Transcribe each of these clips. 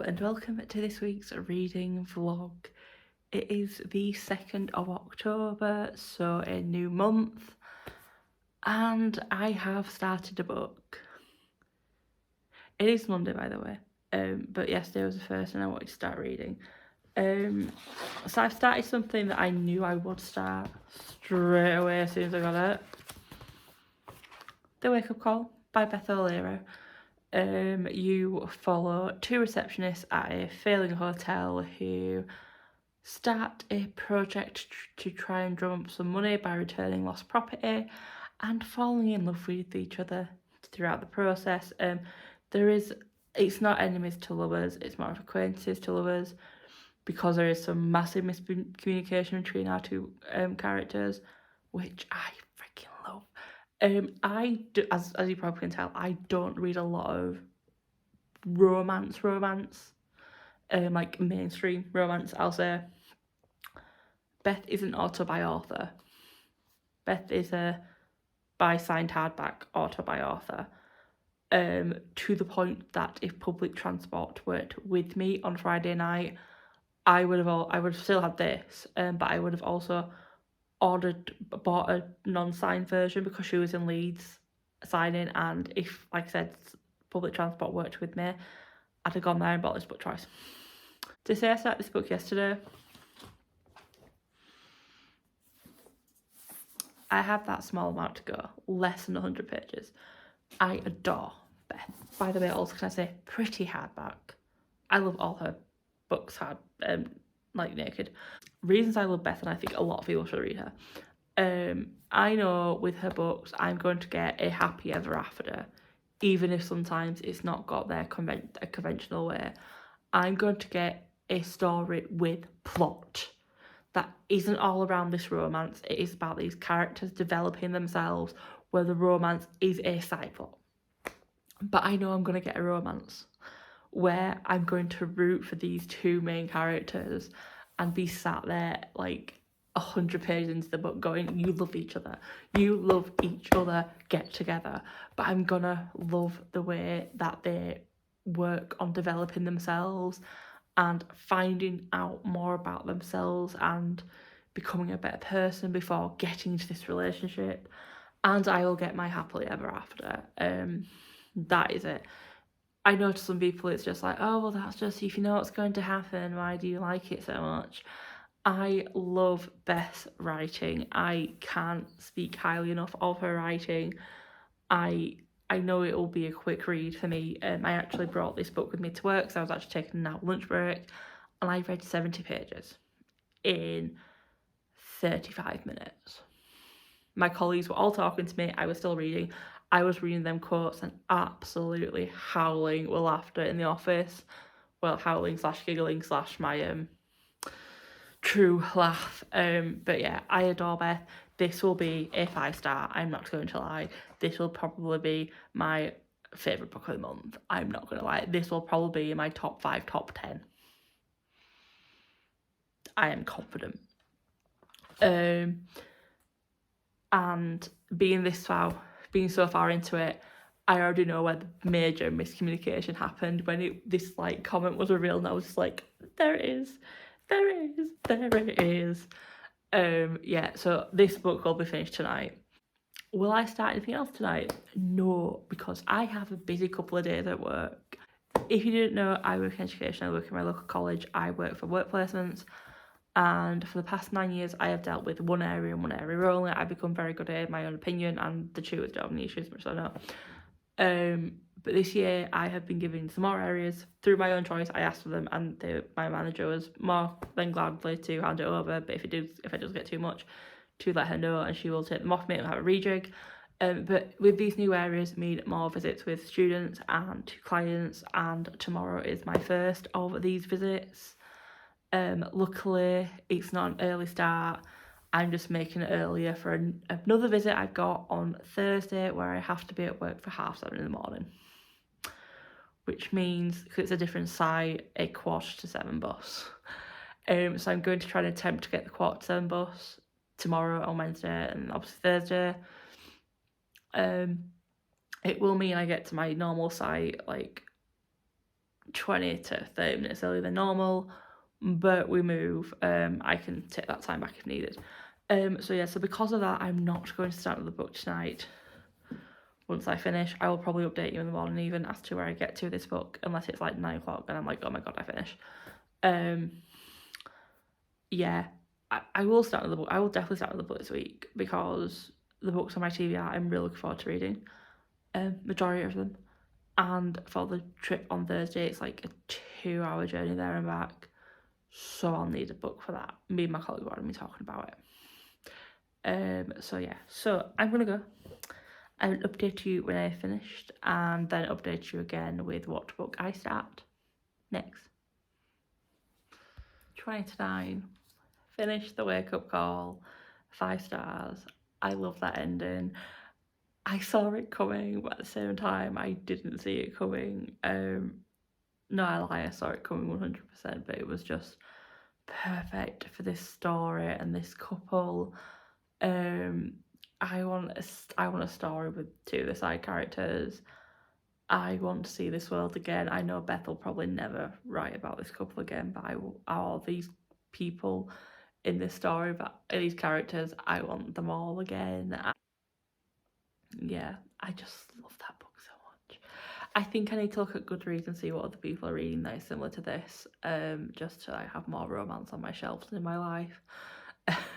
and welcome to this week's reading vlog. It is the 2nd of October, so a new month, and I have started a book. It is Monday, by the way, but yesterday was the first and I wanted to start reading. So I've started something that I knew I would start straight away as soon as I got it. The Wake Up Call by Beth O'Leary. You follow two receptionists at a failing hotel who start a project to try and drum up some money by returning lost property and falling in love with each other throughout the process. It's not enemies to lovers, it's more of acquaintances to lovers, because there is some massive miscommunication between our two characters, which I freaking love. I do, as you probably can tell, I don't read a lot of romance, like mainstream romance, I'll say. Beth is an author. Beth is a by signed hardback author. To the point that if public transport worked with me on Friday night, I would have still had this, but I would have also bought a non-signed version because she was in Leeds signing, and if, like I said, public transport worked with me, I'd have gone there and bought this book twice. To say I started this book yesterday, I have that small amount to go, less than 100 pages. I adore Beth. By the way, also can I say, pretty hardback. I love all her books like naked. Reasons I love Beth, and I think a lot of people should read her. I know with her books, I'm going to get a happy ever after, even if sometimes it's not got their conventional way. I'm going to get a story with plot that isn't all around this romance. It is about these characters developing themselves, where the romance is a side plot. But I know I'm going to get a romance where I'm going to root for these two main characters and be sat there like 100 pages into the book going, you love each other, get together. But I'm gonna love the way that they work on developing themselves and finding out more about themselves and becoming a better person before getting into this relationship. And I will get my happily ever after. That is it. I know to some people it's just like, oh, well, that's just, if you know what's going to happen, why do you like it so much? I love Beth's writing. I can't speak highly enough of her writing. I know it will be a quick read for me. I actually brought this book with me to work, so I was actually taking a lunch break, and I read 70 pages in 35 minutes. My colleagues were all talking to me, I was still reading. I was reading them quotes and absolutely howling with laughter in the office. Well, howling / giggling / my true laugh. But yeah, I adore Beth. This will be, if I start, I'm not going to lie, this will probably be my favourite book of the month. I'm not going to lie. This will probably be in my top 5, top 10. I am confident. And being so far into it, I already know where the major miscommunication happened when this like comment was revealed, and I was just like, there it is. Yeah, so this book will be finished tonight. Will I start anything else tonight? No, because I have a busy couple of days at work. If you didn't know, I work in education, I work in my local college, I work for work placements, and for the past 9 years I have dealt with one area and one area only. I've become very good at my own opinion, and the tutors don't have any issues, which I know. But this year I have been given some more areas through my own choice. I asked for them, and my manager was more than gladly to hand it over. But if it does get too much, to let her know, and she will take them off me and have a rejig. But with these new areas mean more visits with students and clients, and tomorrow is my first of these visits. Luckily, it's not an early start. I'm just making it earlier for another visit I've got on Thursday, where I have to be at work for 7:30 in the morning. Which means, because it's a different site, a 7:15 bus. So I'm going to try and attempt to get the 7:15 bus tomorrow on Wednesday and obviously Thursday. It will mean I get to my normal site like 20 to 30 minutes earlier than normal, but we move. I can take that time back if needed. So because of that, I'm not going to start with the book tonight. Once I finish, I will probably update you in the morning even as to where I get to this book, unless it's like 9 o'clock and I'm like, oh my god, I finished. Yeah, I will start with the book. I will definitely start with the book this week because the books on my TBR I'm really looking forward to reading. Majority of them. And for the trip on Thursday, it's like a 2-hour journey there and back. So I'll need a book for that. Me and my colleague wanted me talking about it. So I'm gonna go. I will update you when I finished and then update you again with what book I start next. 29. Finished the wake up call. 5 stars. I love that ending. I saw it coming, but at the same time, I didn't see it coming. No, I lie, I saw it coming 100%, but it was just perfect for this story and this couple. I want a story with 2 of the side characters. I want to see this world again. I know Beth will probably never write about this couple again, but all these people in this story, but these characters, I want them all again. Yeah, I just love that book so much. I think I need to look at Goodreads and see what other people are reading that is similar to this, just to like have more romance on my shelves in my life.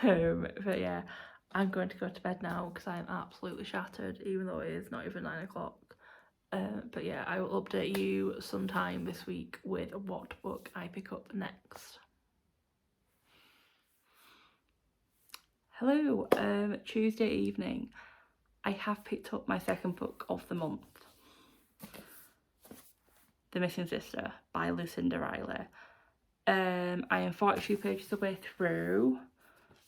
But yeah, I'm going to go to bed now because I'm absolutely shattered, even though it is not even 9 o'clock. But yeah, I will update you sometime this week with what book I pick up next. Hello, Tuesday evening. I have picked up my second book of the month, The Missing Sister by Lucinda Riley. I am 42 pages away through,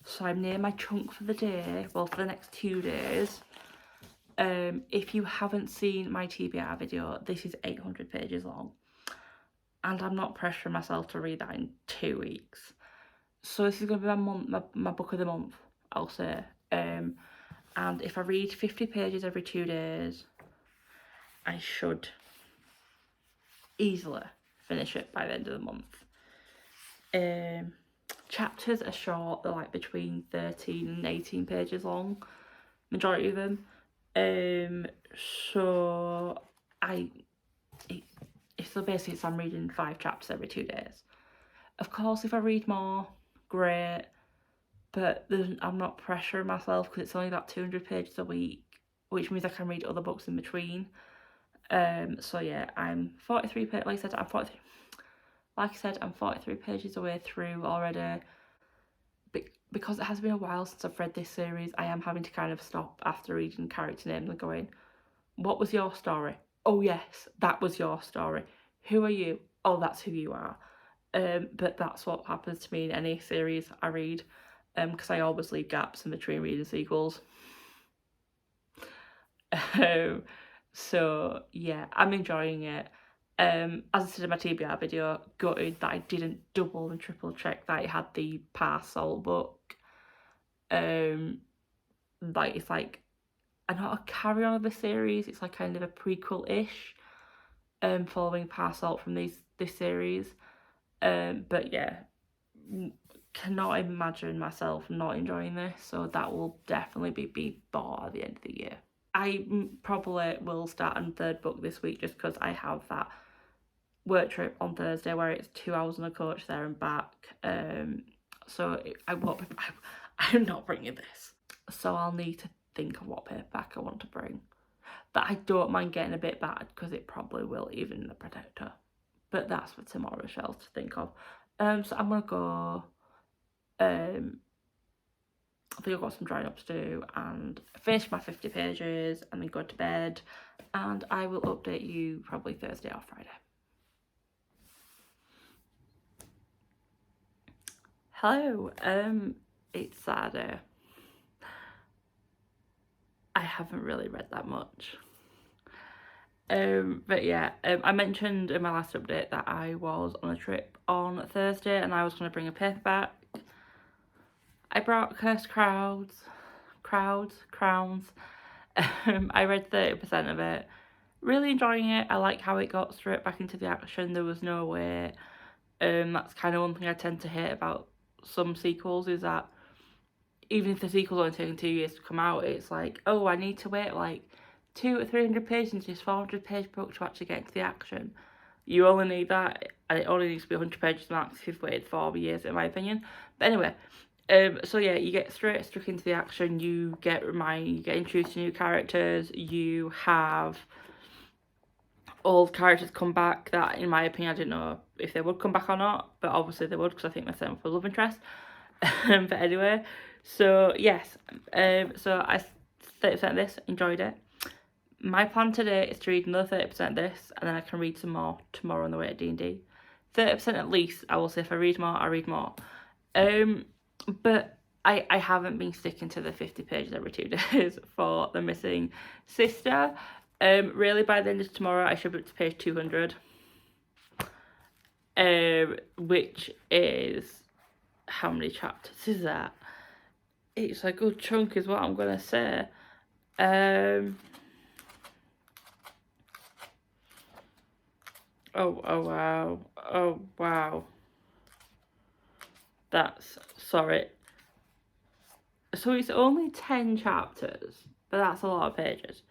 so I'm near my chunk for the day, well for the next 2 days. If you haven't seen my TBR video, this is 800 pages long, and I'm not pressuring myself to read that in 2 weeks. So this is going to be my book of the month, I'll say. And if I read 50 pages every 2 days, I should easily finish it by the end of the month. Chapters are short, they're like between 13 and 18 pages long, majority of them. So basically I'm reading 5 chapters every 2 days. Of course, if I read more, great, but I'm not pressuring myself because it's only about 200 pages a week, which means I can read other books in between. So yeah, I'm 43 pages. Like I said, I'm 43 pages away through already. Because it has been a while since I've read this series, I am having to kind of stop after reading character names and going, what was your story? Oh yes, that was your story. Who are you? Oh, that's who you are. But that's what happens to me in any series I read, because I always leave gaps in between reading sequels. So yeah, I'm enjoying it. As I said in my TBR video, gutted that I didn't double and triple check that it had the Parcel book. Like it's like not a carry on of the series, it's like kind of a prequel-ish, following Parcel from this series. But yeah, cannot imagine myself not enjoying this, so that will definitely be bought at the end of the year. I probably will start on 3rd book this week just because I have that work trip on Thursday where it's 2 hours on a coach there and back. So I'm not bringing this. So I'll need to think of what paperback I want to bring. But I don't mind getting a bit bad because it probably will, even in the Protector. But that's for tomorrow's shelves to think of. So I'm going to go... I think I've got some drying up to do and finish my 50 pages and then go to bed, and I will update you probably Thursday or Friday. Hello, it's Saturday. I haven't really read that much. But yeah, I mentioned in my last update that I was on a trip on Thursday and I was going to bring a paperback. I brought Cursed Crowns. I read 30% of it. really enjoying it. I like how it got straight back into the action. There was no wait. That's kind of one thing I tend to hate about some sequels, is that even if the sequel's only taken 2 years to come out, it's like, oh, I need to wait like 200 or 300 pages into this 400-page book to actually get into the action. You only need that, and it only needs to be 100 pages max if you've waited 4 years, in my opinion. But anyway, so yeah, you get straight stuck into the action. You get introduced to new characters. You have old characters come back that, in my opinion, I didn't know if they would come back or not, but obviously they would, because I think they're set up for love interest. But anyway, so yes, so I 30% of this, enjoyed it. My plan today is to read another 30% of this, and then I can read some more tomorrow on the way to D&D. 30% at least, I will say. If I read more, I read more. But I haven't been sticking to the 50 pages every 2 days for The Missing Sister. Really, by the end of tomorrow, I should be up to page 200. Which is, how many chapters is that? It's a good chunk, is what I'm gonna say. Oh wow. That's, sorry. So it's only 10 chapters, but that's a lot of pages.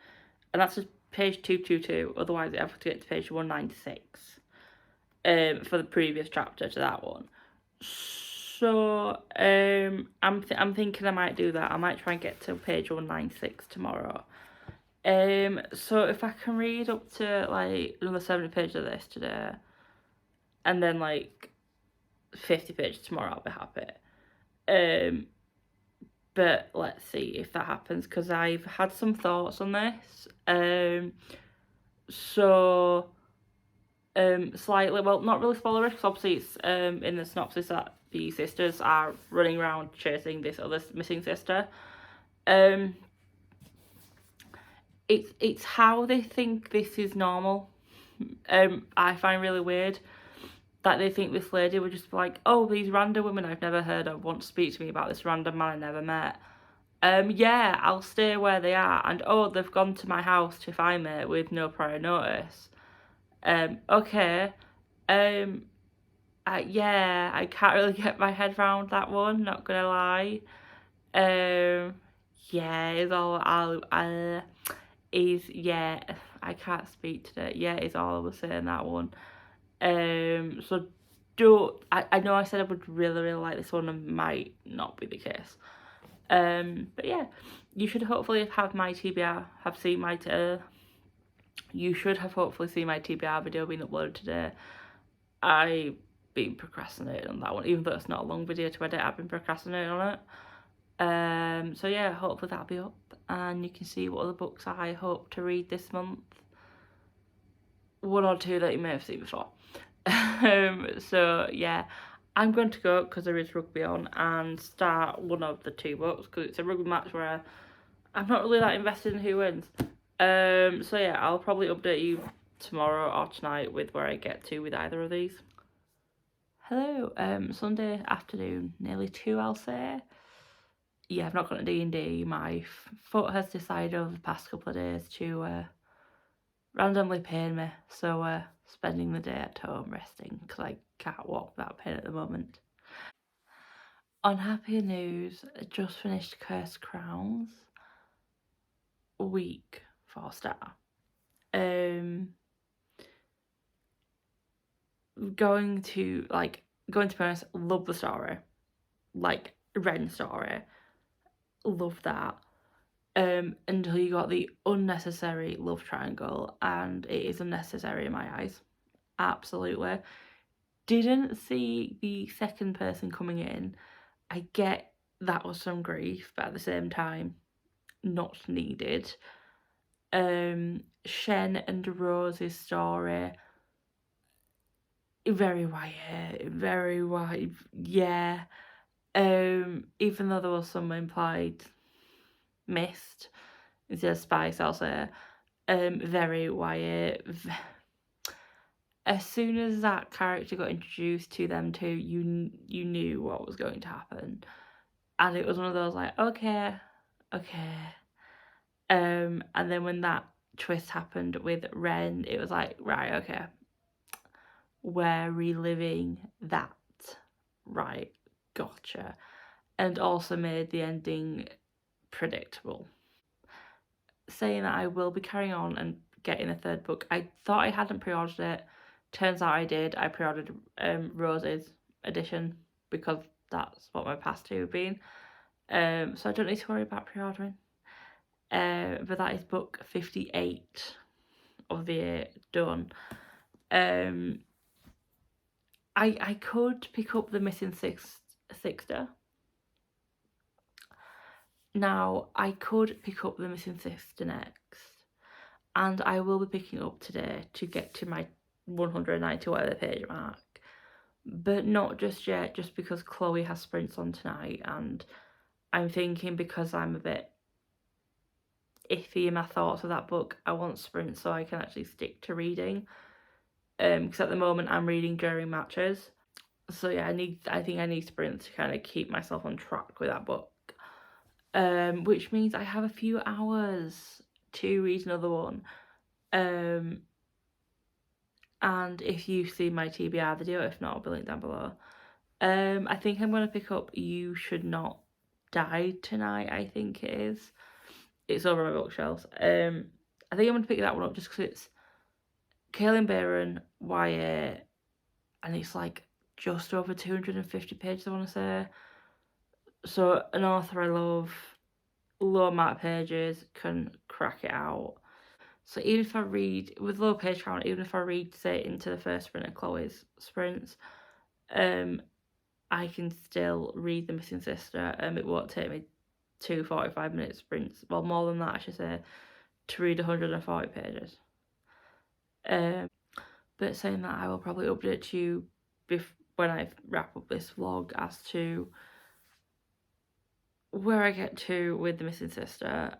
And that's just page 222, otherwise you have to get to page 196 for the previous chapter to that one. So I'm thinking I might do that. I might try and get to page 196 tomorrow. So if I can read up to like another 70 pages of this today, and then like 50 pages tomorrow, I'll be happy. But let's see if that happens, because I've had some thoughts on this. Slightly, well, not really spoilerish, because obviously it's in the synopsis that the sisters are running around chasing this other missing sister. It's how they think this is normal. I find really weird that they think this lady would just be like, oh, these random women I've never heard of want to speak to me about this random man I never met. Yeah, I'll stay where they are, and oh, they've gone to my house to find me with no prior notice. Okay. Yeah, I can't really get my head around that one, not gonna lie. Yeah, is all yeah, I can't speak today. Yeah, is all I was saying, that one. So I know I said I would really like this one, and might not be the case. But yeah, you should hopefully have my TBR, you should have hopefully seen my TBR video being uploaded today. I've been procrastinating on that one, even though it's not a long video to edit. I've been procrastinating on it. So yeah, hopefully that'll be up, and you can see what other books I hope to read this month. 1 or 2 that you may have seen before. So yeah, I'm going to go, because there is rugby on, and start one of the 2 books, because it's a rugby match where I'm not really that invested in who wins. So yeah, I'll probably update you tomorrow or tonight with where I get to with either of these. Hello, Sunday afternoon, nearly 2, I'll say. Yeah, I've not gone to D&D. My foot has decided over the past couple of days to randomly pain me, so spending the day at home resting, because I can't walk without pain at the moment. On happier news, I just finished Cursed Crowns. Week 4-star. Going to be honest, love the story. Like, Ren story. Love that. Until you got the unnecessary love triangle, and it is unnecessary in my eyes. Absolutely. Didn't see the second person coming in. I get that was some grief, but at the same time, not needed. Shen and Rose's story, very white, yeah. Even though there was some implied mist instead of spice, I'll say. Very Wyatt. As soon as that character got introduced to them too, you knew what was going to happen, and it was one of those like, okay. And then when that twist happened with Ren, it was like, right, okay, we're reliving that. Right, gotcha. And also made the ending predictable. Saying that I will be carrying on and getting a third book. I thought I hadn't pre-ordered it. Turns out I did. I pre-ordered Rose's edition because that's what my past two have been. So I don't need to worry about pre-ordering. But that is book 58 of the 8 done. I could pick up the missing sister. Now, I could pick up the missing sister next, and I will be picking up today to get to my 190 whatever page mark, but not just yet, just because Chloe has sprints on tonight, and I'm thinking because I'm a bit iffy in my thoughts of that book, I want sprints so I can actually stick to reading, because at the moment I'm reading during matches, so yeah, I think I need sprints to kind of keep myself on track with that book. Which means I have a few hours to read another one. And if you've seen my TBR video, if not, I'll be linked down below. I think I'm going to pick up You Should Not Die Tonight, I think it is. It's over my bookshelves. I think I'm going to pick that one up just because it's Kaylin Bayron, YA, and it's like just over 250 pages, I want to say. So an author I love, low amount of pages, can crack it out. So even if I read, with low page count, even if I read, say, into the first sprint of Chloe's sprints, I can still read The Missing Sister. It won't take me 2 45-minute sprints, well, more than that, I should say, to read 140 pages. But saying that, I will probably update you when I wrap up this vlog as to where I get to with The Missing Sister,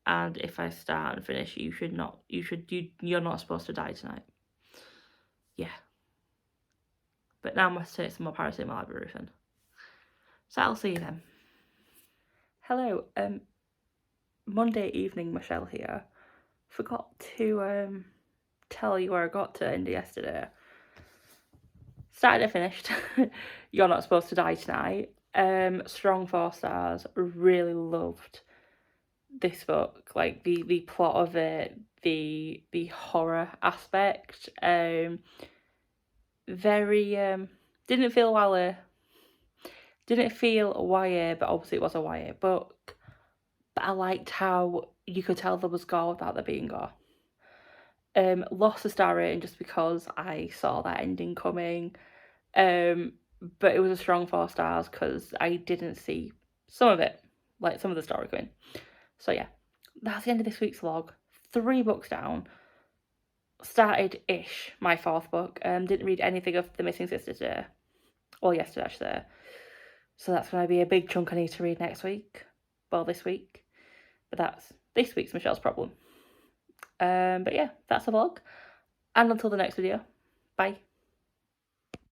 and if I start and finish, you're not supposed to die tonight. Yeah. But now I must take some more paracetamol ibuprofen. So I'll see you then. Hello, Monday evening, Michelle here. Forgot to tell you where I got to end yesterday. Started and finished. You're Not Supposed to Die Tonight. Strong 4 stars. Really loved this book. Like the plot of it, the horror aspect. Very didn't feel YA. Didn't feel YA, but obviously it was a YA book. But I liked how you could tell there was gore without there being gore. Lost a star rating just because I saw that ending coming. But it was a strong 4 stars because I didn't see some of it, like some of the story coming. So yeah, that's the end of this week's vlog. 3 books down. Started-ish my 4th book. Didn't read anything of The Missing Sister today. Or yesterday, I should say. So that's going to be a big chunk I need to read next week. Well, this week. But that's this week's Michelle's problem. But yeah, that's the vlog. And until the next video, bye.